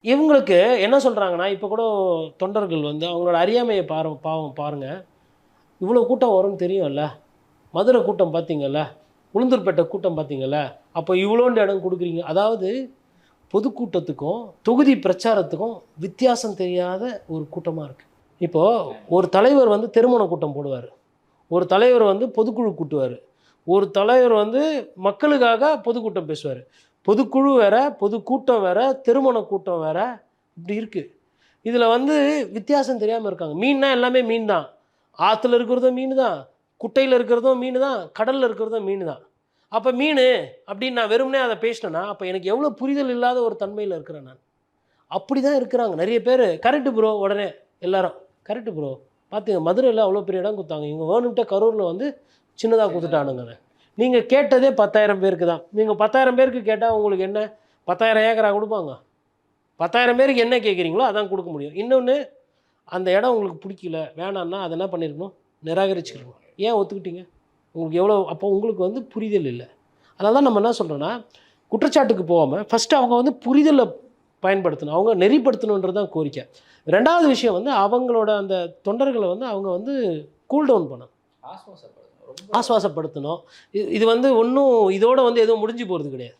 இவங்களுக்கு என்ன சொல்கிறாங்கன்னா, இப்போ கூட தொண்டர்கள் வந்து அவங்களோட அறியாமையை பாவம் பாருங்கள். இவ்வளோ கூட்டம் வரும்னு தெரியும்ல, மதுரை கூட்டம் பார்த்தீங்கல்ல, உளுந்தூர்பேட்டை கூட்டம் பார்த்தீங்கல்ல, அப்போ இவ்வளோண்டு இடம் கொடுக்குறீங்க. அதாவது பொதுக்கூட்டத்துக்கும் தொகுதி பிரச்சாரத்துக்கும் வித்தியாசம் தெரியாத ஒரு கூட்டமாக இருக்குது. இப்போது ஒரு தலைவர் வந்து திருமண கூட்டம் போடுவார், ஒரு தலைவர் வந்து பொதுக்குழு கூட்டுவார், ஒரு தலைவர் வந்து மக்களுக்காக பொதுக்கூட்டம் பேசுவார். பொதுக்குழு வேற, பொதுக்கூட்டம் வேற, திருமண கூட்டம் வேற, இப்படி இருக்குது. இதில் வந்து வித்தியாசம் தெரியாமல் இருக்காங்க. மீன்னா எல்லாமே மீன் தான். ஆற்றுல இருக்கிறதும் மீன் தான், குட்டையில் இருக்கிறதும் மீன் தான், கடலில் இருக்கிறதும் மீன் தான். அப்போ மீன் அப்படின்னு நான் வெறுமனே அதை பேசினேன்னா, அப்போ எனக்கு எவ்வளோ புரிதல் இல்லாத ஒரு தன்மையில் இருக்கிறேன் நான். அப்படி தான் இருக்கிறாங்க நிறைய பேர். கரெக்டு ப்ரோ, உடனே எல்லாரும் கரெக்டு ப்ரோ. பார்த்துங்க, மதுரையில் அவ்வளோ பெரிய இடம் கொடுத்தாங்க, இவங்க வேணும்ட்டே கரூரில் வந்து சின்னதாக கொடுத்துட்டானுங்க. நீங்கள் கேட்டதே 10,000 பேருக்கு தான். நீங்கள் 10,000 பேருக்கு கேட்டால் உங்களுக்கு என்ன 10,000 ஏக்கரா கொடுப்பாங்க? 10,000 பேருக்கு என்ன கேட்குறீங்களோ அதான் கொடுக்க முடியும். இன்னொன்று, அந்த இடம் உங்களுக்கு பிடிக்கல, வேணான்னா அதை என்ன பண்ணியிருக்கணும்? நிராகரிச்சுக்கணும். ஏன் ஒத்துக்கிட்டீங்க? உங்களுக்கு எவ்வளோ அப்போ உங்களுக்கு வந்து புரிதல் இல்லை. அதனால தான் நம்ம என்ன சொல்கிறோன்னா, குற்றச்சாட்டுக்கு போகாமல் ஃபஸ்ட்டு அவங்க வந்து புரிதலை பயன்படுத்தணும், அவங்க நெறிப்படுத்தணுன்றது தான் கோரிக்கை. 2வது விஷயம் வந்து அவங்களோட அந்த தொண்டர்களை வந்து அவங்க வந்து கூல் டவுன் பண்ணணும், ஆஸ்வாசப்படுத்தணும். இது வந்து ஒன்றும் இதோட வந்து எதுவும் முடிஞ்சு போகிறது கிடையாது.